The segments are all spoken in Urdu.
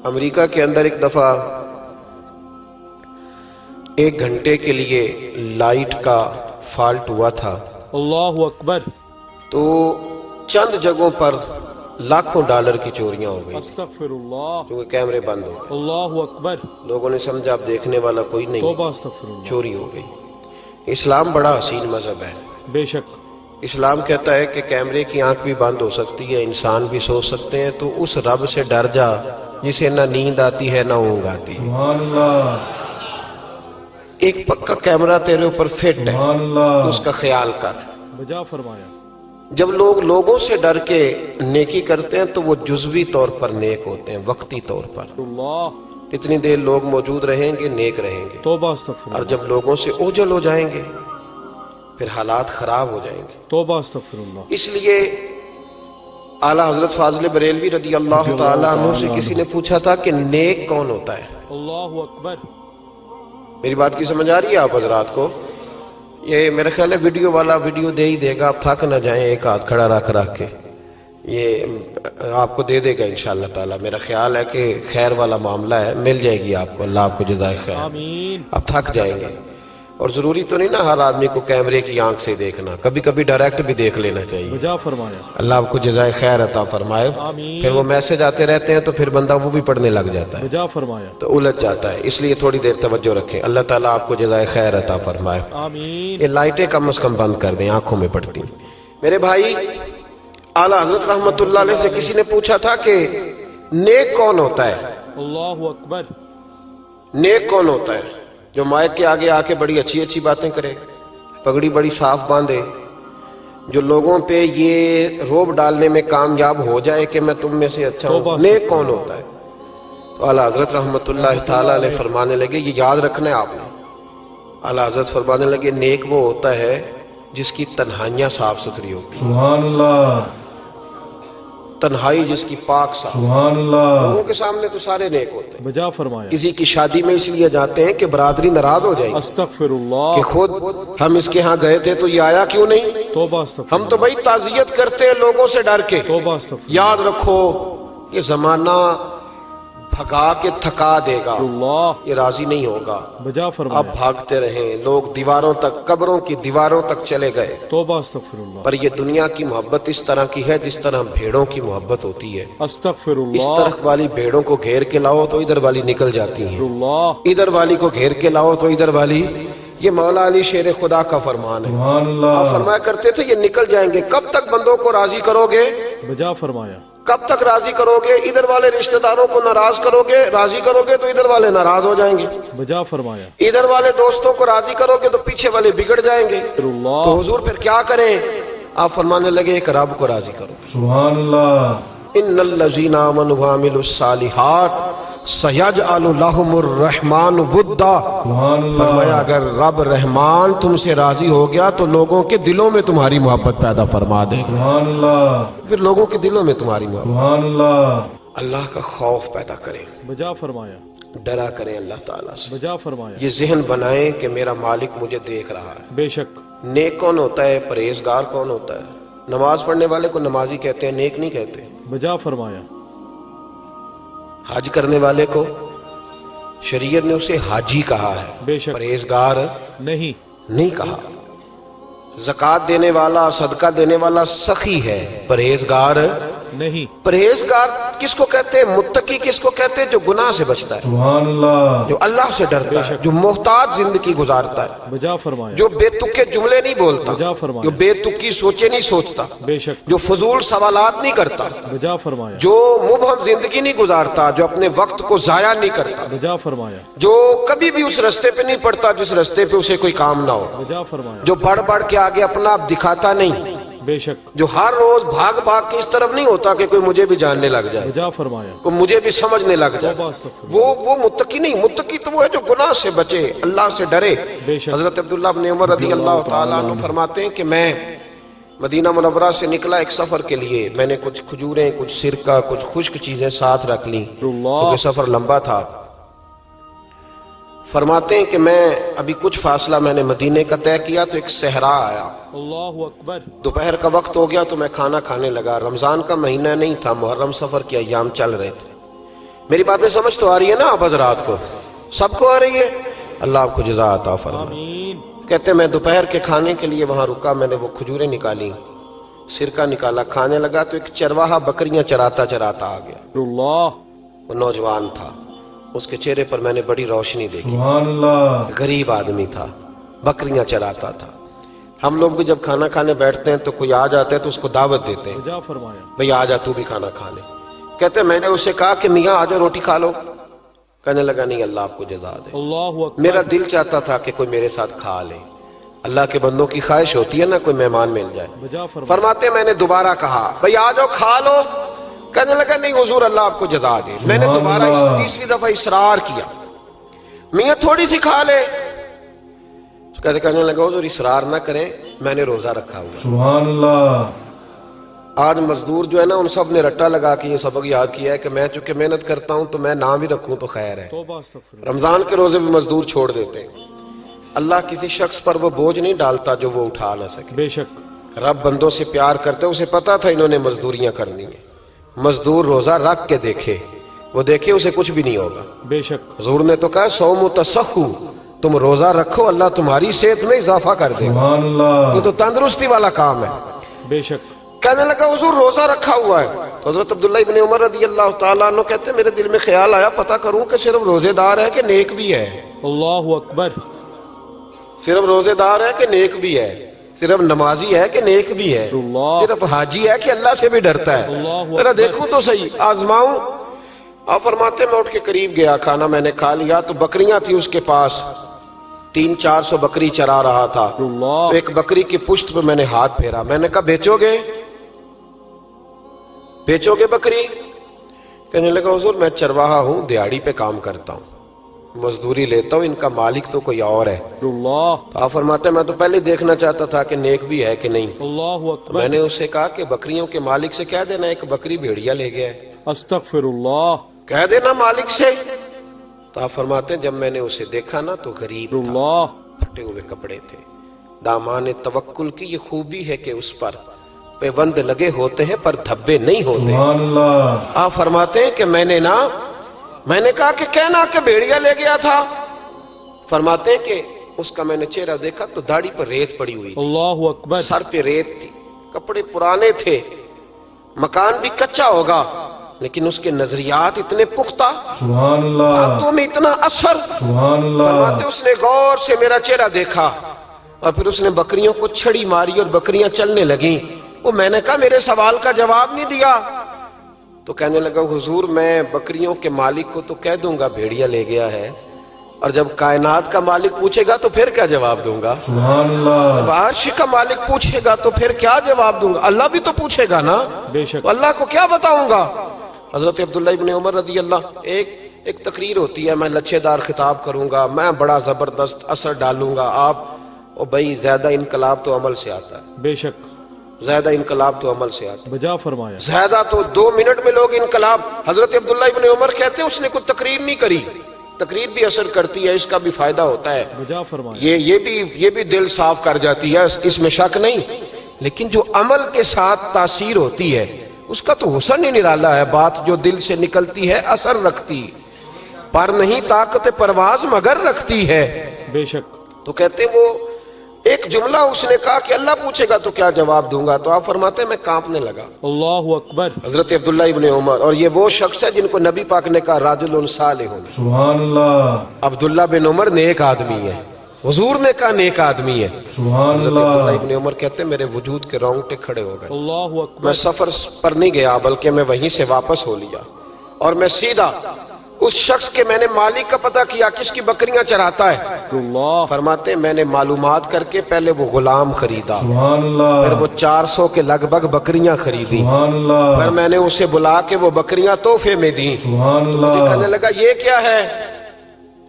امریکہ کے اندر ایک دفعہ 1 گھنٹے کے لیے لائٹ کا فالٹ ہوا تھا، اللہ اکبر، تو چند جگہوں پر لاکھوں ڈالر کی چوریاں ہو گئی استغفر اللہ، کیونکہ کیمرے بند ہو گئے۔ اللہ اکبر، لوگوں نے سمجھا اب دیکھنے والا کوئی نہیں، توبہ استغفر اللہ، چوری ہو گئی۔ اسلام بڑا حسین مذہب ہے۔ بے شک، اسلام کہتا ہے کہ کیمرے کی آنکھ بھی بند ہو سکتی ہے، انسان بھی سو سکتے ہیں، تو اس رب سے ڈر جا جسے نہ نیند آتی ہے نہ اونگ آتی ہے۔ سبحان اللہ، ایک پکا کیمرہ تیرے اوپر فٹ ہے، سبحان اللہ، اس کا خیال کر۔ بجا فرمایا، جب لوگ لوگوں سے ڈر کے نیکی کرتے ہیں تو وہ جزوی طور پر نیک ہوتے ہیں، وقتی طور پر۔ اللہ، اتنی دیر لوگ موجود رہیں گے نیک رہیں گے، توبہ استغفر اور اللہ، جب لوگوں سے اوجھل ہو جائیں گے پھر حالات خراب ہو جائیں گے۔ توبہ استغفر اللہ، اس لیے اعلیٰ حضرت فاضل بریلوی رضی اللہ تعالیٰ عنہ سے کسی نے پوچھا تھا کہ نیک کون ہوتا ہے؟ اللہ اکبر، میری بات کی سمجھ آ رہی ہے آپ حضرات کو؟ یہ میرا خیال ہے ویڈیو والا ویڈیو دے ہی دے گا، آپ تھک نہ جائیں، ایک ہاتھ کھڑا رکھ کے یہ آپ کو دے دے گا انشاءاللہ تعالی۔ میرا خیال ہے کہ خیر والا معاملہ ہے، مل جائے گی آپ کو، اللہ آپ کو جزائے خیر۔ آمین، آپ تھک جائیں گے، اور ضروری تو نہیں نا ہر آدمی کو کیمرے کی آنکھ سے دیکھنا، کبھی کبھی ڈائریکٹ بھی دیکھ لینا چاہیے۔ بجا فرمایا، اللہ آپ کو جزائے خیر عطا فرمائے۔ آمین، پھر وہ میسج آتے رہتے ہیں تو پھر بندہ وہ بھی پڑھنے لگ جاتا ہے بجا فرمایا، تو الجھ جاتا ہے، اس لیے تھوڑی دیر توجہ رکھیں۔ اللہ تعالیٰ آپ کو جزائے خیر عطا فرمائے۔ آمین، یہ لائٹیں کم از کم بند کر دیں، آنکھوں میں پڑتی۔ میرے بھائی، اعلیٰ حضرت رحمت اللہ علیہ سے کسی نے پوچھا تھا کہ نیک کون ہوتا ہے؟ اللہ اکبر، نیک کون ہوتا ہے؟ جو مائک کے آگے آ کے بڑی اچھی اچھی باتیں کرے، پگڑی بڑی صاف باندھے، جو لوگوں پہ یہ روب ڈالنے میں کامیاب ہو جائے کہ میں تم میں سے اچھا ہوں، نیک کون ہوتا ہے؟ تو اعلیٰ حضرت رحمت اللہ تعالیٰ علیہ فرمانے لگے، یہ یاد رکھنا ہے آپ نے۔ اعلیٰ حضرت فرمانے لگے نیک وہ ہوتا ہے جس کی تنہائیاں صاف ستھری ہوتی ہیں، سبحان اللہ، تنہائی جس کی پاک صاف۔ سبحان اللہ، لوگوں کے سامنے تو سارے نیک ہوتے ہیں، بجا فرمایا، کسی کی شادی میں اس لیے جاتے ہیں کہ برادری ناراض ہو جائے گی استغفر اللہ، کہ خود ہم اس کے ہاں گئے تھے تو یہ آیا کیوں نہیں؟ توبہ استغفر ہم تو بھائی تعزیت کرتے ہیں لوگوں سے ڈر کے۔ توبہ استغفر یاد رکھو یہ زمانہ بھگا کے تھکا دے گا، اللہ، یہ راضی نہیں ہوگا۔ بجا اب فرمایا، بھاگتے رہیں، لوگ دیواروں تک، قبروں کی دیواروں تک چلے گئے، توبہ استغفر اللہ، پر یہ دنیا کی محبت اس طرح کی ہے جس طرح بھیڑوں کی محبت ہوتی ہے۔ استغفر اس اللہ، طرح والی بھیڑوں کو گھیر کے لاؤ تو ادھر والی نکل جاتی ہیں، اللہ، ادھر والی کو گھیر کے لاؤ تو ادھر والی۔ یہ مولا علی شیر خدا کا فرمان ہے۔ سبحان آپ اللہ، فرمایا کرتے تھے یہ نکل جائیں گے۔ کب تک بندوں کو راضی کرو گے؟ بجا فرمایا، کب تک راضی کرو گے؟ ادھر والے رشتہ داروں کو ناراض کرو گے، راضی کرو گے تو ادھر والے ناراض ہو جائیں گے، بجا فرمایا، ادھر والے دوستوں کو راضی کرو گے تو پیچھے والے بگڑ جائیں گے۔ اللہ، تو حضور پھر کیا کریں؟ آپ فرمانے لگے ایک رب کو راضی کرو۔ سبحان اللہ، ان الذین آمنوا وعملوا الصالحات سیجعل لهم الرحمن ودا۔ سبحان اللہ، فرمایا اگر رب رحمان تم سے راضی ہو گیا تو لوگوں کے دلوں میں تمہاری محبت پیدا فرما دے گا، سبحان اللہ، پھر لوگوں کے دلوں میں تمہاری محبت۔ سبحان اللہ، اللہ کا خوف پیدا کریں، بجا فرمایا، ڈرا کریں اللہ تعالیٰ سے، بجا فرمایا، یہ ذہن بنائیں کہ میرا مالک مجھے دیکھ رہا ہے۔ بے شک، نیک کون ہوتا ہے؟ پرہیزگار کون ہوتا ہے؟ نماز پڑھنے والے کو نمازی کہتے ہیں، نیک نہیں کہتے۔ بجا فرمایا، حج کرنے والے کو شریعت نے اسے حاجی کہا ہے، بے شک، پرہیزگار نہیں، نہیں کہا۔ زکوٰۃ دینے والا، صدقہ دینے والا سخی ہے، پرہیزگار نہیں، پرہیزگار کس کو کہتے ہیں؟ متقی کس کو کہتے ہیں؟ جو گناہ سے بچتا ہے، سبحان اللہ، جو اللہ سے ڈرتا ہے، جو محتاط زندگی گزارتا ہے، بجا فرمایا، جو بے تکے جملے نہیں بولتا، بجا فرمایا، جو بے تکی سوچے نہیں سوچتا، بے شک، جو فضول سوالات نہیں کرتا، بجا فرمایا، جو مبہم زندگی نہیں گزارتا، جو اپنے وقت کو ضائع نہیں کرتا، بجا فرمایا، جو کبھی بھی اس رستے پہ نہیں پڑتا جس رستے پہ اسے کوئی کام نہ ہو، بجا فرمایا، جو بڑھ بڑھ کے آگے اپنا آپ دکھاتا نہیں، بے شک، جو ہر روز بھاگ بھاگ کے اس طرف نہیں ہوتا کہ کوئی مجھے بھی جاننے لگ جائے، بجا فرمایا، کوئی مجھے بھی سمجھنے لگ جائے، توبہ استغفر اللہ، وہ متقی نہیں۔ متقی تو وہ ہے جو گناہ سے بچے، اللہ سے ڈرے۔ بے شک، حضرت عبداللہ بن عمر رضی اللہ تعالیٰ عنہ فرماتے ہیں کہ میں مدینہ منورہ سے نکلا ایک سفر کے لیے، میں نے کچھ کھجوریں، کچھ سرکہ، کچھ خشک چیزیں ساتھ رکھ لیں اللہ، کیونکہ سفر لمبا تھا۔ فرماتے ہیں کہ میں ابھی کچھ فاصلہ میں نے مدینے کا طے کیا تو ایک صحرا آیا، اللہ اکبر، دوپہر کا وقت ہو گیا تو میں کھانا کھانے لگا۔ رمضان کا مہینہ نہیں تھا، محرم سفر کے ایام چل رہے تھے۔ میری باتیں سمجھ تو آ رہی ہے نا آپ حضرات کو؟ سب کو آ رہی ہے؟ اللہ آپ کو جزا عطا فرمائے۔ آمین۔ کہتے میں دوپہر کے کھانے کے لیے وہاں رکا، میں نے وہ کھجوریں نکالی، سرکہ نکالا، کھانے لگا تو ایک چرواہا بکریاں چراتا چراتا آ گیا۔ اللہ وہ نوجوان تھا، اس کے چہرے پر میں نے بڑی روشنی دیکھی، سبحان اللہ، غریب آدمی تھا، بکریاں چراتا تھا۔ ہم لوگ بھی جب کھانا کھانے بیٹھتے ہیں تو کوئی آ جاتا ہے تو اس کو دعوت دیتے ہیں، بجا فرمایا۔ بھئی آ جا تو بھی کھانا کھا لے۔ کہتے میں نے اسے کہا کہ میاں آ جا روٹی کھا لو، کہنے لگا نہیں اللہ آپ کو جزا دے، اللہ اکبر۔ میرا دل چاہتا تھا کہ کوئی میرے ساتھ کھا لے۔ اللہ کے بندوں کی خواہش ہوتی ہے نا کوئی مہمان مل جائے۔ بجا فرمایا۔ فرماتے میں نے دوبارہ کہا بھئی آ جاؤ کھا لو، کہنے لگا نہیں حضور اللہ آپ کو جزا دے۔ میں نے دوبارہ تیسری دفعہ اصرار کیا، میاں تھوڑی سی کھا لے، کہنے لگا حضور اصرار نہ کریں، میں نے روزہ رکھا ہوا۔ سبحان اللہ، آج مزدور جو ہے نا ان سب نے رٹا لگا کے یہ سبق یاد کیا ہے کہ میں چونکہ محنت کرتا ہوں تو میں نہ بھی رکھوں تو خیر ہے۔ توبہ استغفر اللہ۔ رمضان کے روزے بھی مزدور چھوڑ دیتے ہیں۔ اللہ کسی شخص پر وہ بوجھ نہیں ڈالتا جو وہ اٹھا نہ سکے۔ بے شک۔ رب بندوں سے پیار کرتے، اسے پتا تھا انہوں نے مزدوریاں کرنی ہیں۔ مزدور روزہ رکھ کے دیکھے، وہ دیکھے اسے کچھ بھی نہیں ہوگا۔ بے شک۔ حضور نے تو کہا صوم تصحو، تم روزہ رکھو اللہ تمہاری صحت میں اضافہ کر دے گا، سبحان اللہ، یہ تو تندرستی والا کام ہے۔ بے شک۔ کہنے لگا حضور روزہ رکھا ہوا ہے۔ تو حضرت عبداللہ ابن عمر رضی اللہ تعالیٰ عنہ کہتے میرے دل میں خیال آیا پتہ کروں کہ صرف روزے دار ہے کہ نیک بھی ہے، اللہ اکبر۔ صرف روزے دار ہے کہ نیک بھی ہے، صرف نمازی ہے کہ نیک بھی ہے، اللہ۔ صرف حاجی ہے کہ اللہ سے بھی ڈرتا ہے، اللہ ذرا اکبر۔ دیکھوں تو صحیح، آزماؤں۔ آپ فرماتے میں اٹھ کے قریب گیا، کھانا میں نے کھا لیا تو بکریاں تھی اس کے پاس، 300-400 بکری چرا رہا تھا۔ اللہ۔ تو ایک بکری کی پشت پہ میں نے ہاتھ پھیرا، میں نے کہا بیچو گے بکری؟ کہنے لگا حضور میں چرواہا ہوں، دیہاڑی پہ کام کرتا ہوں، مزدوری لیتا ہوں، ان کا مالک تو کوئی اور ہے۔ اللہ۔ تو آپ فرماتے میں تو پہلے دیکھنا چاہتا تھا کہ نیک بھی ہے کہ نہیں۔ اللہ تو اکبر۔ میں نے اسے کہا کہ بکریوں کے مالک سے کہہ دینا ایک بکری بھیڑیا لے گیا ہے، استغفر اللہ۔ کہہ دینا مالک سے۔ تو آپ فرماتے ہیں جب میں نے اسے دیکھا نا تو غریب تھا، اللہ۔ پھٹے ہوئے کپڑے تھے۔ دامان توکل کی یہ خوبی ہے کہ اس پر پیوند لگے ہوتے ہیں پر دھبے نہیں ہوتے۔ سبحان اللہ، آپ فرماتے ہیں کہ میں نے کہا کہ کہنا کہ بھیڑیا لے گیا تھا۔ فرماتے ہیں کہ اس کا میں نے چہرہ دیکھا تو داڑھی پر ریت پڑی ہوئی تھی، اللہ اکبر۔ سر پہ ریت تھی، کپڑے پرانے تھے، مکان بھی کچا ہوگا لیکن اس کے نظریات اتنے پختہ، سبحان اللہ، باتوں میں اتنا اثر۔ سبحان فرماتے اللہ، اس نے غور سے میرا چہرہ دیکھا اور پھر اس نے بکریوں کو چھڑی ماری اور بکریاں چلنے لگیں۔ وہ میں نے کہا میرے سوال کا جواب نہیں دیا۔ تو کہنے لگا حضور میں بکریوں کے مالک کو تو کہہ دوں گا بھیڑیا لے گیا ہے، اور جب کائنات کا مالک پوچھے گا تو پھر کیا جواب دوں گا؟ سبحان اللہ، عرش کا مالک پوچھے گا تو پھر کیا جواب دوں گا؟ اللہ بھی تو پوچھے گا نا، بے شک۔ تو اللہ کو کیا بتاؤں گا؟ حضرت عبداللہ ابن عمر رضی اللہ، ایک تقریر ہوتی ہے، میں لچھے دار خطاب کروں گا، میں بڑا زبردست اثر ڈالوں گا، آپ او بھائی زیادہ انقلاب تو عمل سے آتا ہے، بے شک۔ زیادہ انقلاب تو عمل سے آتا ہے، بجا فرمایا۔ زیادہ تو 2 منٹ میں لوگ انقلاب۔ حضرت عبداللہ ابن عمر کہتے ہیں اس نے کوئی تقریر نہیں کری، تقریر بھی اثر کرتی ہے، اس کا بھی فائدہ ہوتا ہے، بجا فرمایا۔ یہ بھی دل صاف کر جاتی ہے، اس میں شک نہیں، لیکن جو عمل کے ساتھ تاثیر ہوتی ہے اس کا تو حسن ہی نرالا ہے۔ بات جو دل سے نکلتی ہے اثر رکھتی، پر نہیں طاقت پرواز مگر رکھتی ہے۔ بے شک۔ تو کہتے ہیں وہ ایک جملہ اس نے کہا کہ اللہ پوچھے گا تو کیا جواب دوں گا؟ تو آپ فرماتے ہیں میں کانپنے لگا۔ اللہ اکبر۔ حضرت عبداللہ ابن عمر، اور یہ وہ شخص ہے جن کو نبی پاک نے کہا راجل صالح۔ سبحان اللہ، عبداللہ بن عمر نیک آدمی ہے، حضور نے کہا نیک آدمی ہے۔ سبحان حضرت عبداللہ اللہ، ابن عمر کہتے ہیں میرے وجود کے رونگٹے کھڑے ہو گئے، اللہ اکبر۔ میں سفر پر نہیں گیا بلکہ میں وہیں سے واپس ہو لیا، اور میں سیدھا اس شخص کے میں نے مالک کا پتہ کیا کس کی بکریاں چراتا ہے۔ اللہ۔ فرماتے ہیں میں نے معلومات کر کے پہلے وہ غلام خریدا، سبحان پھر اللہ، وہ 400 کے لگ بھگ بکریاں خریدی، سبحان پھر اللہ، میں نے اسے بلا کے وہ بکریاں تحفے میں دیں۔ سبحان مجھے کہنے اللہ، لگا یہ کیا ہے؟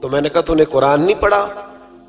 تو میں نے کہا تو نے قرآن نہیں پڑھا؟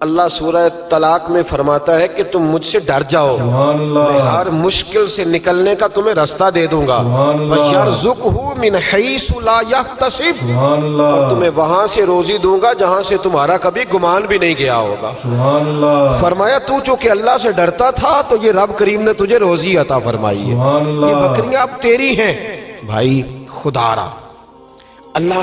اللہ سورہ طلاق میں فرماتا ہے کہ تم مجھ سے ڈر جاؤ، سبحان میں اللہ، ہر مشکل سے نکلنے کا تمہیں راستہ دے دوں گا، سبحان اللہ، وَيَرْزُقْهُ مِنْ حَيْثُ لَا يَحْتَسِبُ، سبحان اور اللہ، تمہیں وہاں سے روزی دوں گا جہاں سے تمہارا کبھی گمان بھی نہیں گیا ہوگا۔ سبحان اللہ، فرمایا تو چونکہ اللہ سے ڈرتا تھا تو یہ رب کریم نے تجھے روزی عطا فرمائی ہے، سبحان یہ اللہ، بکریاں اب تیری ہیں۔ بھائی خدا را اللہ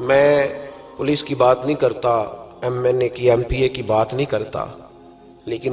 میں پولیس کی بات نہیں کرتا، ایم این اے کی، ایم پی اے کی بات نہیں کرتا، لیکن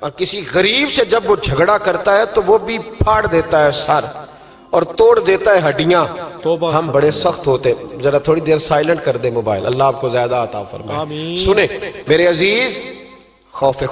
اور کسی غریب سے جب وہ جھگڑا کرتا ہے تو وہ بھی پھاڑ دیتا ہے سر اور توڑ دیتا ہے ہڈیاں۔ توبہ ہم بڑے سخت ہوتے ہیں۔ ذرا تھوڑی دیر سائلنٹ کر دے موبائل، اللہ آپ کو زیادہ عطا فرمائے۔ آمین۔ سنیں میرے عزیز، خوف